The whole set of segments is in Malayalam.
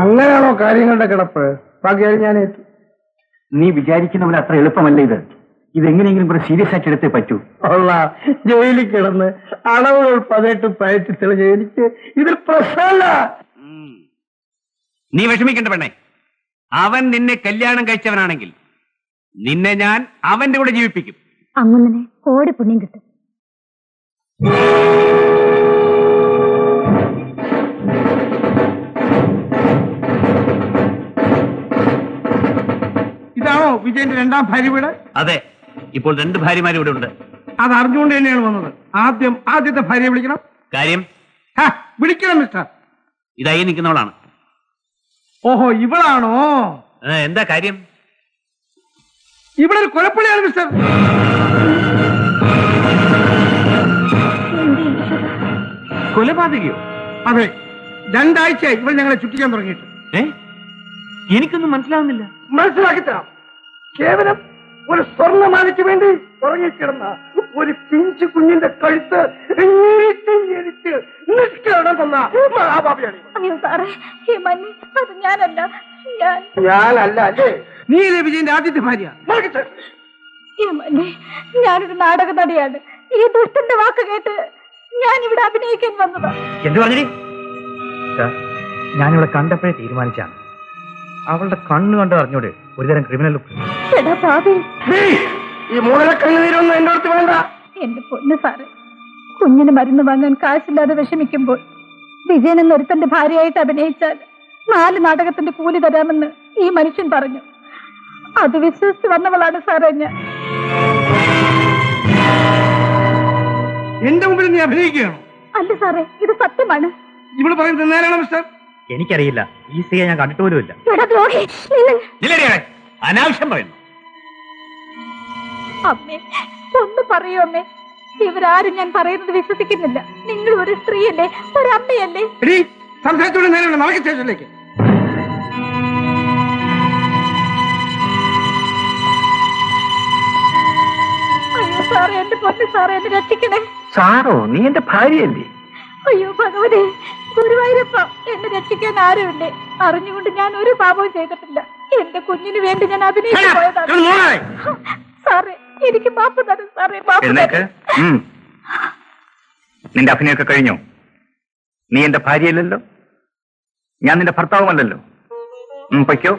അങ്ങനെയാണോ കാര്യങ്ങളുടെ കിടപ്പ്? ബാക്കി ഞാൻ ഏറ്റു. നീ വിചാരിക്കുന്ന പോലെ അത്ര എളുപ്പമല്ല ഇത്. ഇതെങ്ങനെയെങ്കിലും കൂടെ സീരിയസ് ആയിട്ട് എടുത്തേ പറ്റൂ. ഉള്ള ജയിലിൽ കിടന്ന് അളവുകൾ 18 പയറ്റി തെളിഞ്ഞ് എനിക്ക് ഇതിൽ പ്രശ്നമല്ല. നീ വിഷമിക്കണ്ട പെണ്ണേ. അവൻ നിന്നെ കല്യാണം കഴിച്ചവനാണെങ്കിൽ നിന്നെ ഞാൻ അവന്റെ കൂടെ ജീവിപ്പിക്കും. അങ്ങനെ കോടി പുണ്യം കിട്ടും. ഇതാണോ വിജയന്റെ രണ്ടാം ഭാര്യ വീട്? അതെ, ഇപ്പോൾ 2 ഭാര്യമാർ ഇവിടെ ഉണ്ട്. അത് അറിഞ്ഞുകൊണ്ട് തന്നെയാണ് വന്നത്. ആദ്യത്തെ ഭാര്യയെ വിളിക്കണം. കാര്യം? വിളിക്കണം മിസ്റ്റർ. ഇതായി നിൽക്കുന്നവളാണ്. ഓഹോ, ഇവളാണോ? എന്താ കാര്യം? ഇവിടെ ഒരു കൊലപ്പള്ളിയാണ് മിസ്റ്റർ. കൊലപാതകയോ? അതെ, 2 ആഴ്ചയായി ഇവൾ ഞങ്ങളെ ചുറ്റിക്കാൻ തുടങ്ങിയിട്ട്. എനിക്കൊന്നും മനസ്സിലാവുന്നില്ല. മനസ്സിലാക്കി തരാം. കേവലം ഒരു സ്വർണ്ണമാലയ്ക്ക് വേണ്ടി ഉറങ്ങിക്കിടന്ന ഒരു പിഞ്ചു കുഞ്ഞിന്റെ കഴുത്ത് ഞാനല്ല അല്ലേ? നീയല്ലേ വിജയന്റെ ആദ്യത്തെ ഭാര്യ? ഞാനൊരു നാടക നടിയാണ്. ഈ ദുഷ്ടന്റെ വാക്ക് കേട്ട് ഞാൻ ഇവിടെ അഭിനയിക്കാൻ വന്നതാ. എന്ത് പറഞ്ഞു? ഞാനിവിടെ കണ്ടപ്പോഴേ തീരുമാനിച്ചാണ്. അവളുടെ കണ്ണ് കണ്ട് അറിഞ്ഞൂടെ ഒരുതരം ക്രിമിനൽ ലുക്ക്. ഈ മൂലക്കണ്ണുനീരൊന്നും എന്റെ അടുത്ത് വേണ്ട. എന്റെ പൊന്ന് സാറ്, കുഞ്ഞിന് മരുന്ന് വാങ്ങാൻ കാശില്ലാതെ വിഷമിക്കുമ്പോൾ വിജയൻ എന്നൊരുത്തന്റെ ഭാര്യയായിട്ട് അഭിനയിച്ചാൽ 4 നാടകത്തിന്റെ കൂലി തരാമെന്ന് ഈ മനുഷ്യൻ പറഞ്ഞു. അത് വിശ്വസിച്ച് വന്നവളാണ് സാറേ ഞാൻ. എന്റെ മുമ്പിൽ നീ അഭിനയിക്കുകയാണോ? അല്ല സാറേ, ഇത് സത്യമാണ്. ഇവിടെ പറയുന്നത് നേരാണോ മിസ്റ്റർ? എനിക്കറിയില്ല. ഈ സ്ത്രീയെ ഞാൻ കണ്ടിട്ട് പോലുമില്ല. അനാവശ്യം പറയുന്നു. അമ്മേ, ഒന്ന് പറയൂ അമ്മേ. ഇവരാരും ഞാൻ പറയുന്നത് വിശ്വസിക്കുന്നില്ല. നിങ്ങൾ ഒരു സ്ത്രീയല്ലേ, ഒരു അമ്മയല്ലേ? സംസാരത്തോടെ നേരെയുള്ള നടക്ക് സ്റ്റേഷനിലേക്ക്. അയ്യോ സാറേ, എന്റെ പൊന്ന് സാറേ, എന്നെ രക്ഷിക്കണേ. സാറോ? നീ എന്റെ ഭാര്യയല്ലേ? അയ്യോ ഭഗവതേ, ഗുരുവായൂരപ്പ, എന്നെ രക്ഷിക്കാൻ ആരുമില്ലേ? അറിഞ്ഞുകൊണ്ട് ഞാൻ ഒരു പാപവും ചെയ്തിട്ടില്ല. എന്റെ കുഞ്ഞിന് വേണ്ടി ഞാൻ അഭിനയിച്ചു പോയതാണ്. സാറേ, എനിക്ക് മാപ്പ് തരും സാറേ, മാപ്പ് തരും. നിന്റെ അഭിനയൊക്കെ കഴിഞ്ഞോ? നീ എന്റെ ഭാര്യയല്ലല്ലോ, ഞാൻ നിന്റെ ഭർത്താവുമല്ലല്ലോ. പൊയ്ക്കോ.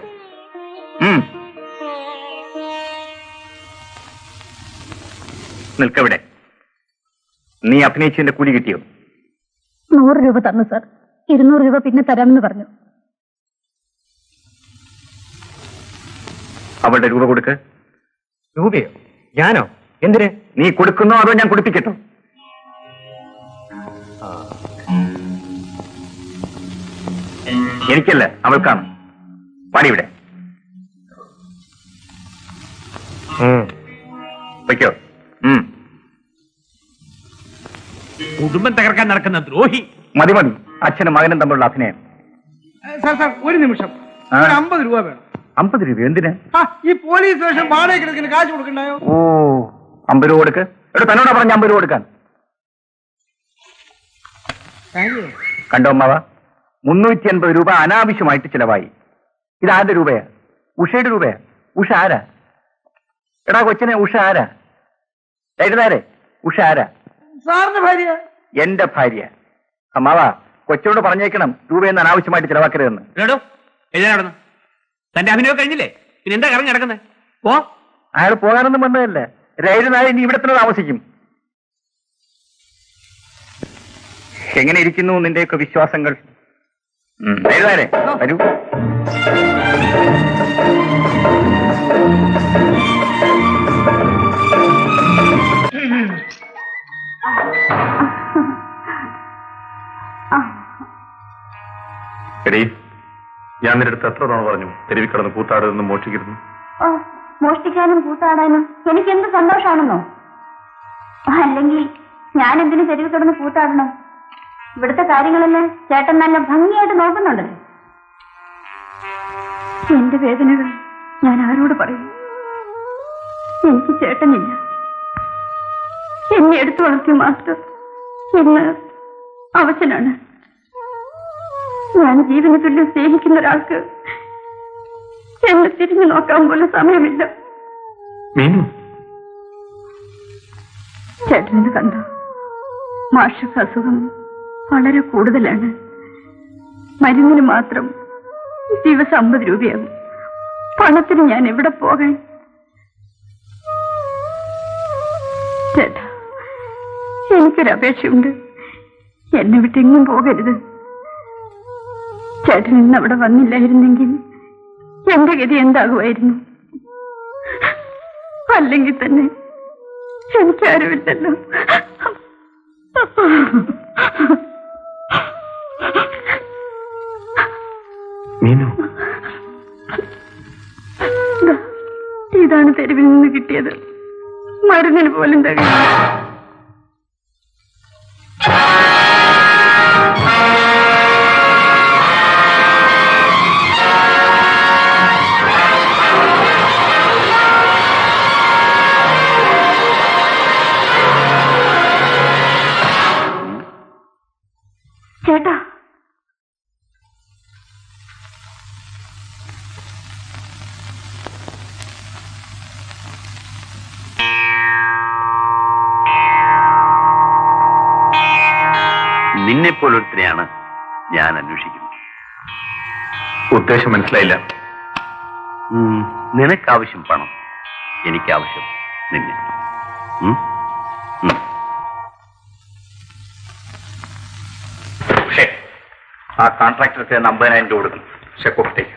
നിൽക്കവിടെ. നീ അഭിനയിച്ചതിന്റെ കൂലി കിട്ടിയോ? 100 രൂപ തന്നു സാർ. 200 രൂപ പിന്നെ തരാമെന്ന് പറഞ്ഞു. അവളുടെ രൂപ കൊടുക്ക്. രൂപയോ? ഞാനോ? എന്തിന്? നീ കൊടുക്കുന്നോ അതോ ഞാൻ കൊടുപ്പിക്കട്ടോ? എനിക്കല്ല, അവൾക്കാണ്. പാടിവിടെ. വയ്ക്കോ. കുടുംബം തകർക്കാൻ നടക്കുന്ന ദ്രോഹി. മതി മതി, അച്ഛനും മകനും തമ്മിലുള്ള അഭിനയം. സാർ സാർ, ഒരു നിമിഷം. 50 രൂപ വേണം. 50 രൂപ എന്തിന്? ഈ പോലീസ് സ്റ്റേഷൻ വാടകയ്ക്ക് കാശ് കൊടുക്കണ്ടായോ? ഓ, 50 രൂപ കൊടുക്ക്. ഇവിടെ തന്നോടാ പറഞ്ഞ 50 രൂപ കൊടുക്കാൻ. കണ്ടോ അമ്മാവ, 380 രൂപ അനാവശ്യമായിട്ട് ചിലവായി. ഇത് ആരുടെ രൂപയാ? ഉഷയുടെ രൂപയാ. ഉഷ ആരാ? എടാ കൊച്ചിനെ, ഉഷ ആരാ? എഴുതാരെ, ഉഷ ആരാ? സാറിന്റെ ഭാര്യ. എന്റെ ഭാര്യ. അമ്മാവ, കൊച്ചോട് പറഞ്ഞേക്കണം രൂപയെന്ന് അനാവശ്യമായിട്ട് ചിലവാക്കരുതെന്ന്. എഴുതാനടന്ന് തന്റെ അഭിനയം കഴിഞ്ഞില്ലേ? പിന്നെ എന്താ കറങ്ങി നടക്കുന്നത്? പോ. അയാൾ പോകാനൊന്നും വന്നതല്ല. രൈരുനാൾ ഇനി ഇവിടെ തന്നെ താമസിക്കും. എങ്ങനെ ഇരിക്കുന്നു നിന്റെയൊക്കെ വിശ്വാസങ്ങൾ? രൈരുനാരെ വരൂ. എടീ, ഞാൻ നിന്റെ അടുത്ത് എത്ര തവണ പറഞ്ഞു തെരുവിൽ കിടന്ന് കൂത്താടരുതെന്നും മോഷ്ടിക്കരുന്നു? മോഷ്ടിക്കാനും കൂത്താടാനും എനിക്ക് എന്ത് സന്തോഷമാണെന്നോ? അല്ലെങ്കിൽ ഞാൻ എന്തിനു തെരുവിൽ കിടന്ന് കൂത്താടണം? ഇവിടുത്തെ കാര്യങ്ങളെല്ലാം ചേട്ടൻ നല്ല ഭംഗിയായിട്ട് നോക്കുന്നുണ്ടല്ലോ. എന്റെ വേദനകൾ ഞാൻ ആരോട് പറയും? എനിക്ക് ചേട്ടനില്ല. എന്നെ എടുത്തു വളർത്തിയ മാസ്റ്റർ ഇന്ന് അവശനാണ്. ഞാൻ ജീവന് തുല്യം സ്നേഹിക്കുന്ന ഒരാൾക്ക് എന്നെ തിരിഞ്ഞു നോക്കാൻ പോലും സമയമില്ല. മീനു, ചേട്ടനത് കണ്ടോ? മാഷക്ക് അസുഖം വളരെ കൂടുതലാണ്. മരുന്നിന് മാത്രം ദിവസം 50 രൂപയാകും. പണത്തിന് ഞാൻ എവിടെ പോകാൻ? ചേട്ടാ, എനിക്കൊരപേക്ഷയുണ്ട്. എന്നെ വിട്ടെങ്ങും പോകരുത്. ചേട്ടൻ ഇന്ന് അവിടെ വന്നില്ലായിരുന്നെങ്കിൽ എന്റെ ഗതി എന്താകുമായിരുന്നു? അല്ലെങ്കിൽ തന്നെ എനിക്കാരുമില്ലല്ലോ. മീനു, ഇതാണ് തെരുവിൽ നിന്ന് കിട്ടിയത്. മരുന്നിന് പോലും തികയില്ല. ചേട്ടാ, നിന്നെപ്പോലൊരുത്തരെയാണ് ഞാൻ അന്വേഷിക്കുന്നത്. ഉദ്ദേശം മനസ്സിലായില്ല. നിനക്കാവശ്യം പണം, എനിക്കാവശ്യം നിന്നെ. പക്ഷേ ആ കോൺട്രാക്ടർക്ക് 50,000 രൂപ കൊടുക്കും. ചെക്കൊപ്പിട്ടേക്ക്.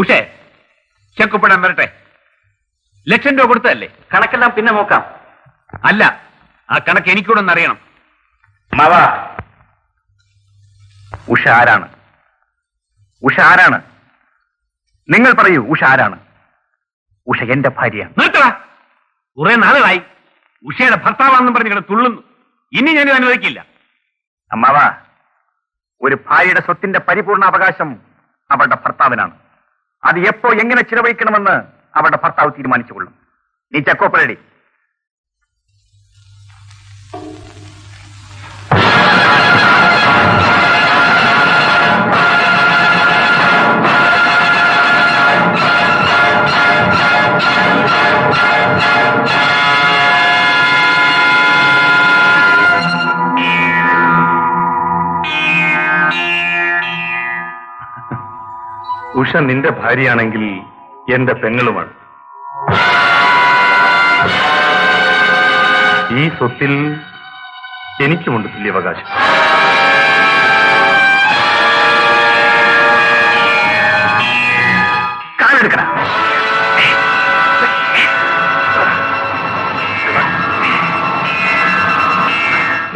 ഉഷേ, ചെക്കൊപ്പിടാൻ വരട്ടെ. 1,00,000 രൂപ കൊടുത്തതല്ലേ? കണക്കെല്ലാം പിന്നെ നോക്കാം. അല്ല, ആ കണക്ക് എനിക്കൂടെ ഒന്ന് അറിയണം. മാവാ, ഉഷ ആരാണ്? ഉഷ ആരാണ്? നിങ്ങൾ പറയൂ, ഉഷ ആരാണ്? ഉഷ എന്റെ ഭാര്യയാണ്. നിർത്തടാ. കുറെ നാളുകളായി ഉഷയുടെ ഭർത്താവാണെന്നും പറഞ്ഞ് ഇവിടെ തുള്ളുന്നു. ഇനി ഞാനിത് അനുവദിക്കില്ല. അമ്മാവാ, ഒരു ഭാര്യയുടെ സ്വത്തിന്റെ പരിപൂർണ അവകാശം അവരുടെ ഭർത്താവിനാണ്. അത് എപ്പോ എങ്ങനെ ചിലവഴിക്കണമെന്ന് അവരുടെ ഭർത്താവ് തീരുമാനിച്ചുകൊള്ളും. നീ ചെക്കോപ്പറേടി. ഉഷ നിന്റെ ഭാര്യയാണെങ്കിൽ എന്റെ പെങ്ങളുമാണ്. ഈ സ്വത്തിൽ എനിക്കുമുണ്ട് തുല്യാവകാശം. കാലെടുക്കണ.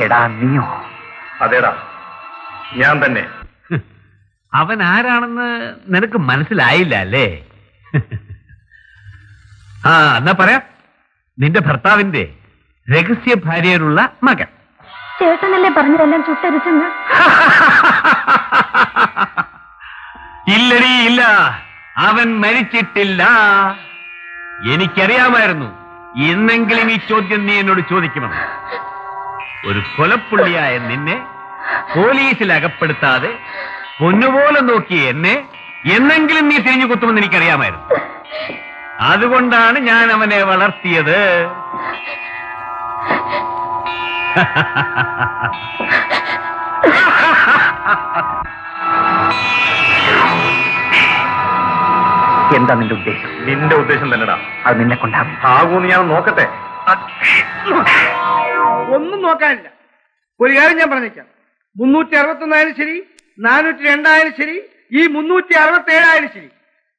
എടാ നീയോ? അതേടാ, ഞാൻ തന്നെ. അവൻ ആരാണെന്ന് നിനക്ക് മനസ്സിലായില്ല അല്ലേ? ആ, എന്നാ പറയാ, നിന്റെ ഭർത്താവിന്റെ രഹസ്യ ഭാര്യയിലുള്ള മകൻ. ചേട്ടനല്ലേ പറഞ്ഞതെല്ലാം ചുട്ടരിച്ചെന്ന്? ഇല്ലടി, ഇല്ല, അവൻ മരിച്ചിട്ടില്ല. എനിക്കറിയാമായിരുന്നു എന്നെങ്കിലും ഈ ചോദ്യം നീ എന്നോട് ചോദിക്കുമെന്ന്. ഒരു കൊലപ്പുള്ളിയായ നിന്നെ പോലീസിൽ അകപ്പെടുത്താതെ പൊന്നുപോലെ നോക്കിയ എന്നെ എന്നെങ്കിലും നീ തിരിഞ്ഞു കുത്തുമെന്ന് എനിക്കറിയാമായിരുന്നു. അതുകൊണ്ടാണ് ഞാൻ അവനെ വളർത്തിയത്. എന്താ നിന്റെ ഉദ്ദേശം? നിന്റെ ഉദ്ദേശം തന്നെടാ. അത് നിന്നെ കൊണ്ടാകും. ആകൂന്ന് ഞാൻ നോക്കട്ടെ. ഒന്നും നോക്കാനില്ല. ഒരു കാര്യം ഞാൻ പറഞ്ഞേക്കാം. 361 ശരി, 402 ശരി, ഈ 367 ശരി.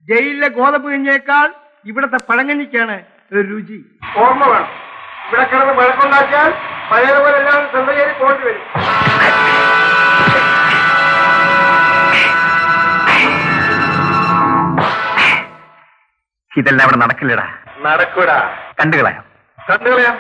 ജയിലിലെ ഗോതമ്പ് കഞ്ഞിയേക്കാൾ ഇവിടത്തെ പഴങ്കഞ്ഞിക്കാണ് ഒരു രുചി. ഓർമ്മ വേണം, ഇവിടെ കിടന്ന് വഴക്കുണ്ടാക്കിയാൽ പഴയതുപോലെ എല്ലാവരും സ്വന്തം പോയിട്ട് വരും. ഇതെല്ലാം അവിടെ നടക്കില്ലടാ. നടക്കൂടാ. കണ്ടുകളയാം. കണ്ടുകളയാം.